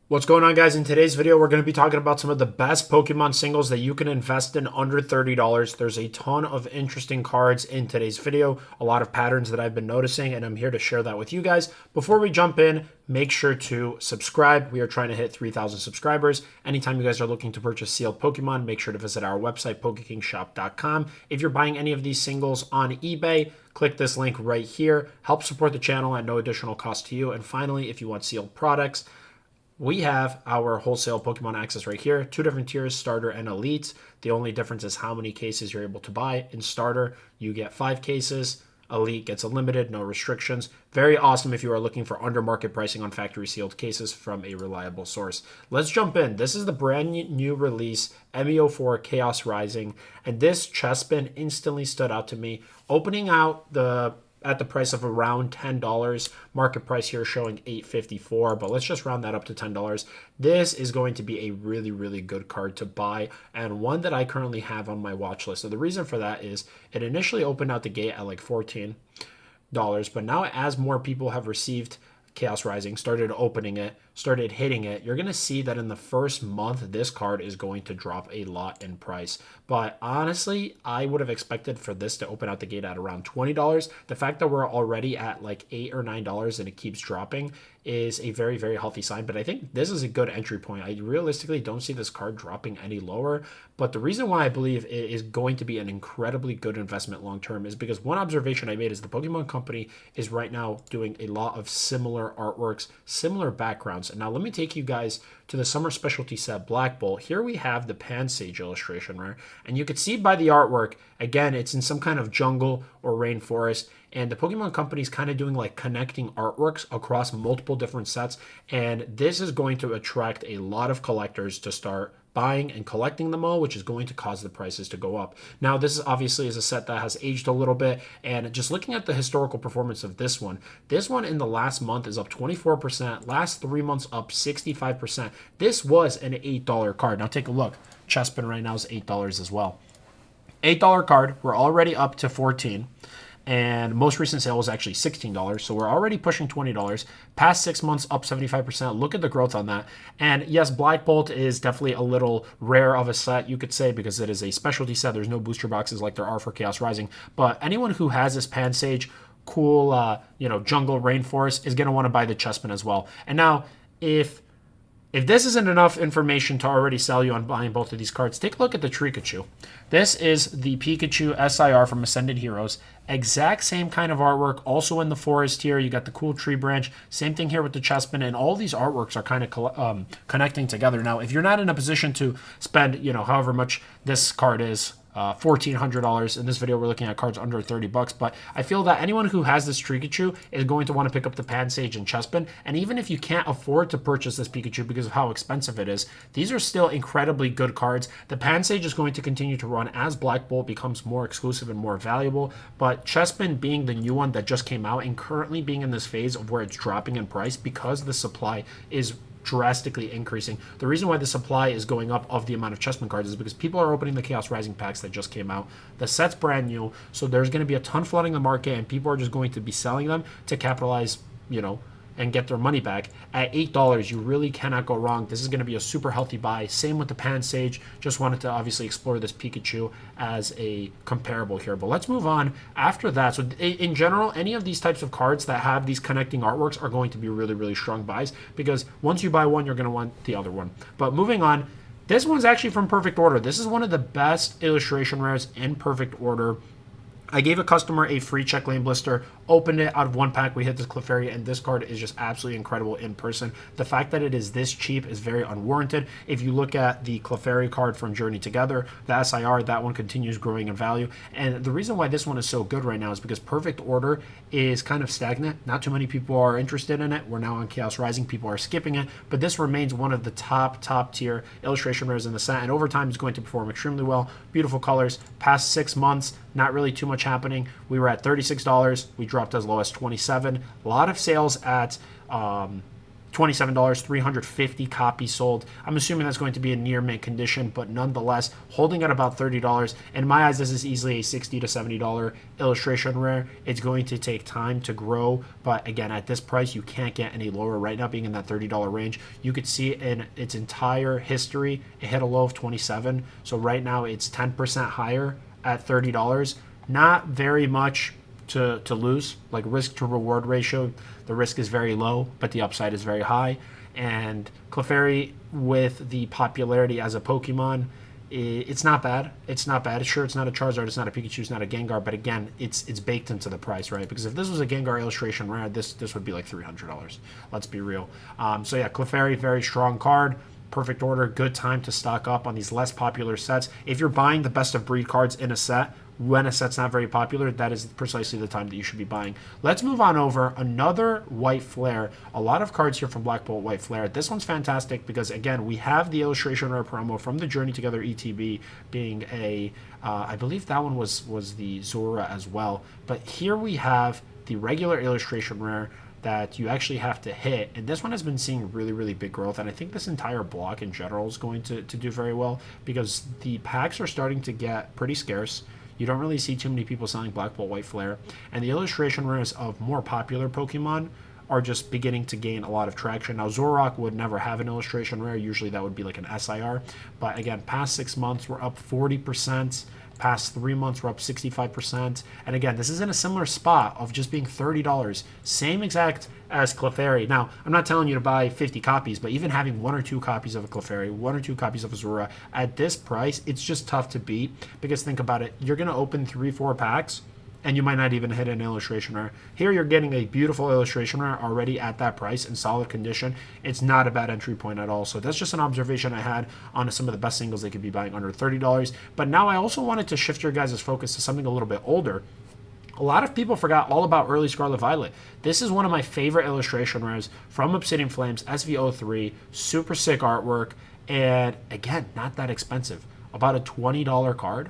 What's going on, guys? In today's video, we're going to be talking about some of the best Pokemon singles that you can invest in under $30. There's a ton of interesting cards in today's video, a lot of patterns that I've been noticing, and I'm here to share that with you guys. Before we jump in, make sure to subscribe. We are trying to hit 3,000 subscribers. Anytime you guys are looking to purchase sealed Pokemon, make sure to visit our website, PokeKingShop.com. If you're buying any of these singles on eBay, click this link right here. Help support the channel at no additional cost to you. And finally, if you want sealed products, we have our wholesale Pokemon access right here. Two different tiers, starter and elite. The only difference is how many cases you're able to buy. In starter, you get 5 cases. Elite gets unlimited, no restrictions. Very awesome if you are looking for under market pricing on factory sealed cases from a reliable source. Let's jump in. This is the brand new release, MEO4 Chaos Rising, and this Chespin instantly stood out to me. Opening out at the price of around $10. Market price here showing $8.54, but let's just round that up to $10. This is going to be a really, really good card to buy, and one that I currently have on my watch list. So the reason for that is it initially opened out the gate at like $14, but now as more people have received Chaos Rising, started opening it, started hitting it, you're going to see that in the first month, this card is going to drop a lot in price. But honestly, I would have expected for this to open out the gate at around $20. The fact that we're already at like $8 or $9 and it keeps dropping is a very, very healthy sign. But I think this is a good entry point. I realistically don't see this card dropping any lower. But the reason why I believe it is going to be an incredibly good investment long term is because one observation I made is the Pokemon Company is right now doing a lot of similar artworks, similar backgrounds. And now let me take you guys to the summer specialty set Black Bolt. Here we have the Pansage illustration, right? And you can see by the artwork, again, it's in some kind of jungle or rainforest. And the Pokemon Company is kind of doing like connecting artworks across multiple different sets. And this is going to attract a lot of collectors to start buying and collecting them all, which is going to cause the prices to go up. Now, this is obviously is a set that has aged a little bit, and just looking at the historical performance of this one in the last month is up 24%, last 3 months up 65%. This was an $8 card. Now take a look. Chespin right now is $8 as well. $8 card, we're already up to 14. And most recent sale was actually $16. So we're already pushing $20. Past 6 months up 75%. Look at the growth on that. And yes, Black Bolt is definitely a little rare of a set, you could say, because it is a specialty set. There's no booster boxes like there are for Chaos Rising. But anyone who has this Pansage, cool, jungle rainforest is going to want to buy the Chespin as well. And now, if this isn't enough information to already sell you on buying both of these cards, take a look at the Pikachu. This is the Pikachu SIR from Ascended Heroes. Exact same kind of artwork, also in the forest here. You got the cool tree branch. Same thing here with the Chespin, and all these artworks are kind of connecting together. Now, if you're not in a position to spend, however much this card is, $1,400. In this video, we're looking at cards under $30, but I feel that anyone who has this Pikachu is going to want to pick up the Pansage and Chespin. And even if you can't afford to purchase this Pikachu because of how expensive it is, these are still incredibly good cards. The Pansage is going to continue to run as Black Bolt becomes more exclusive and more valuable, but Chespin being the new one that just came out and currently being in this phase of where it's dropping in price because the supply is drastically increasing. The reason why the supply is going up of the amount of Chespin cards is because people are opening the Chaos Rising packs that just came out. The set's brand new, so there's going to be a ton flooding the market, and people are just going to be selling them to capitalize, and get their money back. At $8, you really cannot go wrong. This is going to be a super healthy buy. Same with the Pansage. Just wanted to obviously explore this Pikachu as a comparable here. But let's move on after that. So in general, any of these types of cards that have these connecting artworks are going to be really, really strong buys because once you buy one, you're going to want the other one. But moving on, this one's actually from Perfect Order. This is one of the best illustration rares in Perfect Order. I gave a customer a free check lane blister, opened it out of one pack, we hit this Clefairy, and this card is just absolutely incredible in person. The fact that it is this cheap is very unwarranted. If you look at the Clefairy card from Journey Together, the SIR, that one continues growing in value. And the reason why this one is so good right now is because Perfect Order is kind of stagnant. Not too many people are interested in it. We're now on Chaos Rising. People are skipping it. But this remains one of the top tier illustration rares in the set. And over time, it's going to perform extremely well. Beautiful colors. Past 6 months, not really too much happening. We were at $36. We dropped as low as $27. A lot of sales at $27, 350 copies sold. I'm assuming that's going to be a near mint condition, but nonetheless, holding at about $30. In my eyes, this is easily a $60 to $70 illustration rare. It's going to take time to grow, but again, at this price, you can't get any lower. Right now, being in that $30 range, you could see in its entire history, it hit a low of 27. So right now, it's 10% higher at $30. Not very much to lose. Like risk to reward ratio, the risk is very low, but the upside is very high. And Clefairy, with the popularity as a Pokemon, it's not bad. It's not bad. Sure, it's not a Charizard, it's not a Pikachu, it's not a Gengar, but again, it's baked into the price, right? Because if this was a Gengar illustration rare, this would be like $300. Let's be real. So yeah, Clefairy, very strong card. Perfect order, good time to stock up on these less popular sets. If you're buying the best of breed cards in a set, when a set's not very popular, that is precisely the time that you should be buying. Let's move on over. Another White Flare. A lot of cards here from Black Bolt White Flare. This one's fantastic because, again, we have the illustration rare promo from the Journey Together ETB being a, I believe that one was the Zora as well. But here we have the regular illustration rare that you actually have to hit, and this one has been seeing really big growth, and I think this entire block in general is going to do very well because the packs are starting to get pretty scarce. You don't really see too many people selling Black Bolt White Flare, and the illustration rares of more popular Pokemon are just beginning to gain a lot of traction. Now, Zoroark would never have an illustration rare. Usually that would be like an SIR, but again, past 6 months, we're up 40%. Past 3 months, we're up 65%. And again, this is in a similar spot of just being $30. Same exact as Clefairy. Now, I'm not telling you to buy 50 copies, but even having 1 or 2 copies of a Clefairy, 1 or 2 copies of a Zora, at this price, it's just tough to beat. Because think about it, you're going to open 3-4 packs, and you might not even hit an illustration rare. Here you're getting a beautiful illustration rare already at that price in solid condition. It's not a bad entry point at all. So that's just an observation I had on some of the best singles they could be buying under $30. But now I also wanted to shift your guys' focus to something a little bit older. A lot of people forgot all about early Scarlet Violet. This is one of my favorite illustration rares from Obsidian Flames, SV03, super sick artwork, and again, not that expensive. About a $20 card.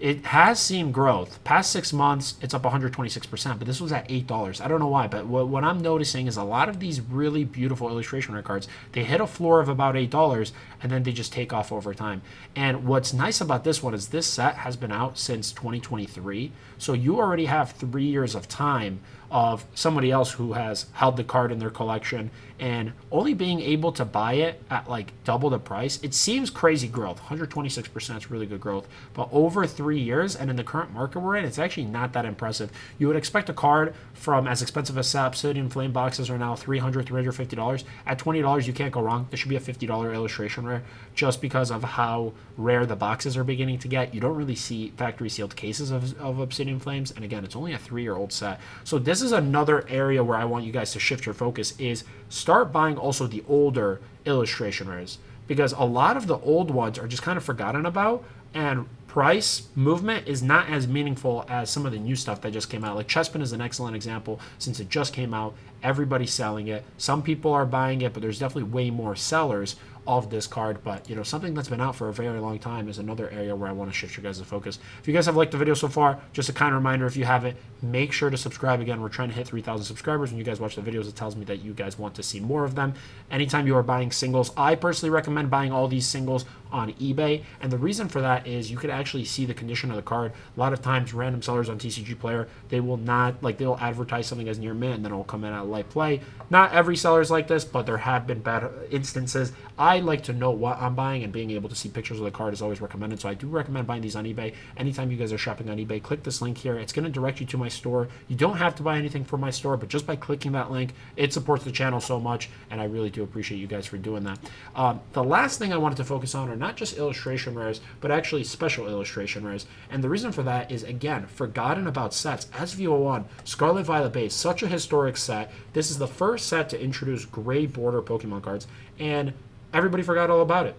It has seen growth. Past 6 months, it's up 126%, but this was at $8. I don't know why, but what I'm noticing is a lot of these really beautiful illustration rare cards, they hit a floor of about $8, and then they just take off over time. And what's nice about this one is this set has been out since 2023, so you already have 3 years of time of somebody else who has held the card in their collection and only being able to buy it at like double the price. It seems crazy growth. 126% is really good growth, but over 3 years and in the current market we're in, it's actually not that impressive. You would expect a card from as expensive as Obsidian Flame boxes are now $300, $350. At $20, you can't go wrong. This should be a $50 illustration rare just because of how rare the boxes are beginning to get. You don't really see factory sealed cases of Obsidian Flames, and again, it's only a 3-year-old set. So this is another area where I want you guys to shift your focus is start buying also the older illustration rares because a lot of the old ones are just kind of forgotten about, and price movement is not as meaningful as some of the new stuff that just came out. Like Chespin is an excellent example since it just came out. Everybody's selling it. Some people are buying it, but there's definitely way more sellers of this card. But, you know, something that's been out for a very long time is another area where I want to shift your guys' focus. If you guys have liked the video so far, just a kind reminder, if you haven't, make sure to subscribe. Again, we're trying to hit 3,000 subscribers. When you guys watch the videos, it tells me that you guys want to see more of them. Anytime you are buying singles, I personally recommend buying all these singles on eBay, and the reason for that is you could actually see the condition of the card. A lot of times random sellers on TCG Player, they will not, like, they'll advertise something as near mint and then it'll come in at light play. Not every seller is like this, but there have been bad instances. I like to know what I'm buying, and being able to see pictures of the card is always recommended, so I do recommend buying these on eBay. Anytime you guys are shopping on eBay, click this link here. It's going to direct you to my store. You don't have to buy anything from my store, but just by clicking that link, it supports the channel so much, and I really do appreciate you guys for doing that. The last thing I wanted to focus on are not just illustration rares, but actually special illustration rares. And the reason for that is, again, forgotten about sets. SV01, Scarlet Violet base, such a historic set. This is the first set to introduce gray border Pokemon cards, and everybody forgot all about it.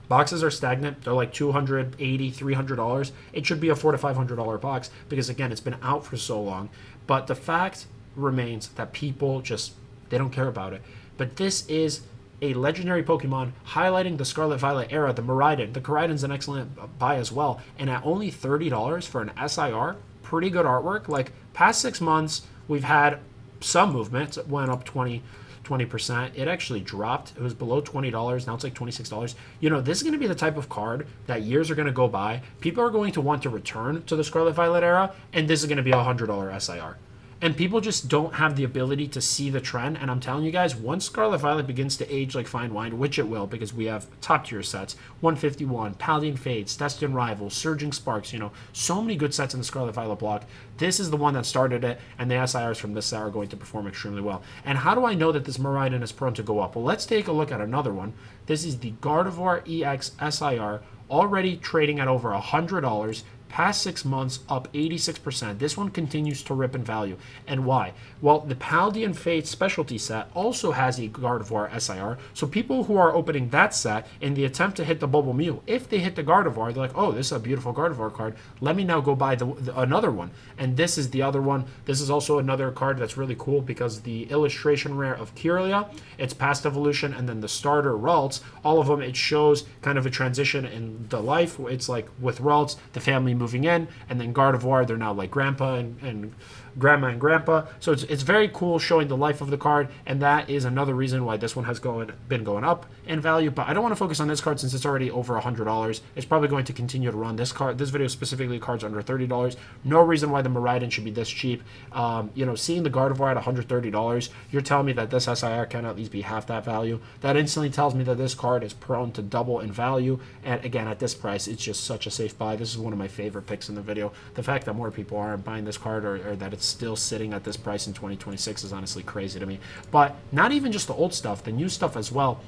Boxes are stagnant. They're like $280, $300. It should be a $400 to $500 box because, again, it's been out for so long. But the fact remains that people just, they don't care about it. But this is a legendary Pokemon highlighting the Scarlet Violet era, the Miraidon. The Koraidon's an excellent buy as well. And at only $30 for an SIR, pretty good artwork. Like, past 6 months, we've had some movement. It went up 20, 20%. It actually dropped. It was below $20. Now it's like $26. This is going to be the type of card that years are going to go by. People are going to want to return to the Scarlet Violet era, and this is going to be a $100 SIR. And people just don't have the ability to see the trend. And I'm telling you guys, once Scarlet Violet begins to age like fine wine, which it will, because we have top tier sets, 151, Paladin Fates, Destined Rivals, Surging Sparks, so many good sets in the Scarlet Violet block. This is the one that started it, and the SIRs from this set are going to perform extremely well. And how do I know that this Miraidon is prone to go up? Well, let's take a look at another one. This is the Gardevoir EX SIR, already trading at over $100. Past 6 months, up 86%. This one continues to rip in value. And why? Well, the Paladin Fate specialty set also has a Gardevoir SIR. So people who are opening that set in the attempt to hit the Bubble Mew, if they hit the Gardevoir, they're like, oh, this is a beautiful Gardevoir card. Let me now go buy another one. And this is the other one. This is also another card that's really cool because the illustration rare of Kirlia, its past evolution, and then the starter Ralts, all of them, it shows kind of a transition in the life. It's like with Ralts, the family moving in, and then Gardevoir, they're now like grandpa and grandma and grandpa. So it's very cool showing the life of the card, and that is another reason why this one has been going up in value. But I don't want to focus on this card since it's already over $100. It's probably going to continue to run. This video specifically cards under $30. No reason why the Miraidon should be this cheap. Seeing the Gardevoir at $130, you're telling me that this SIR can at least be half that value. That instantly tells me that this card is prone to double in value, and again, at this price, it's just such a safe buy. This is one of my favorite picks in the video. The fact that more people aren't buying this card, or that it's still sitting at this price in 2026, is honestly crazy to me. But not even just the old stuff, the new stuff as well.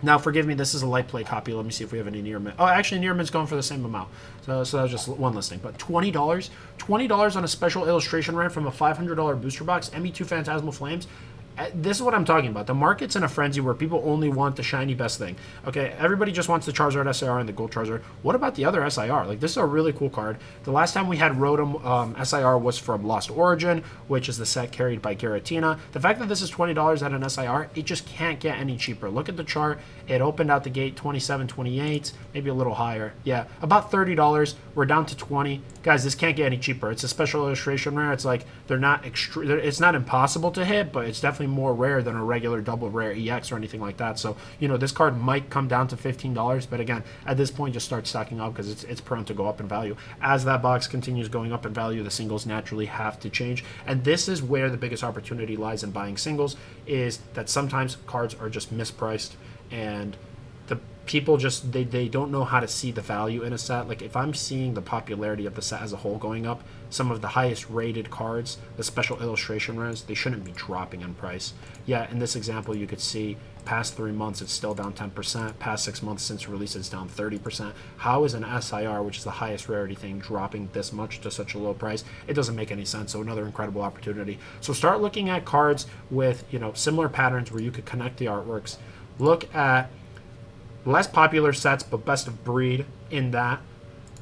Now, forgive me, this is a light play copy. Let me see if we have any near mint. Oh, actually, near mint's going for the same amount. So that was just one listing. But $20, $20 on a special illustration rare from a $500 booster box, ME2 Phantasmal Flames. This is what I'm talking about. The market's in a frenzy where people only want the shiny best thing. Okay, everybody just wants the Charizard SIR and the Gold Charizard. What about the other SIR? Like, this is a really cool card. The last time we had Rotom SIR was from Lost Origin, which is the set carried by Giratina. The fact that this is $20 at an SIR, it just can't get any cheaper. Look at the chart. It opened out the gate 27, 28, maybe a little higher. Yeah, about $30. We're down to 20. Guys, this can't get any cheaper. It's a special illustration rare. It's like it's not impossible to hit, but it's definitely more rare than a regular double rare EX or anything like that. So, this card might come down to $15, but again, at this point, just start stocking up because it's prone to go up in value. As that box continues going up in value, the singles naturally have to change. And this is where the biggest opportunity lies in buying singles, is that sometimes cards are just mispriced, and the people just they don't know how to see the value in a set. Like, if I'm seeing the popularity of the set as a whole going up, some of the highest rated cards, the special illustration rares, they shouldn't be dropping in price. Yeah, in this example, you could see past 3 months it's still down 10%, past 6 months since release it's down 30%. How is an SIR, which is the highest rarity thing, dropping this much to such a low price? It doesn't make any sense. So another incredible opportunity. So start looking at cards with similar patterns where you could connect the artworks. Look at less popular sets but best of breed in that.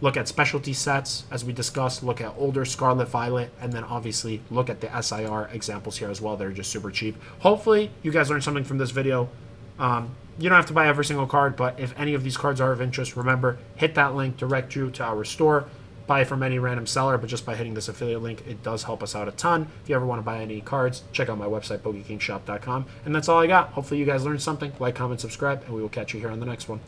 Look at specialty sets, as we discussed. Look at older Scarlet Violet, and then obviously look at the SIR examples here as well. They're just super cheap. Hopefully you guys learned something from this video. You don't have to buy every single card, but if any of these cards are of interest, remember, hit that link, direct you to our store. Buy from any random seller, but just by hitting this affiliate link, it does help us out a ton. If you ever want to buy any cards, check out my website, PokeKingShop.com. And that's all I got. Hopefully you guys learned something. Like, comment, subscribe, and we will catch you here on the next one.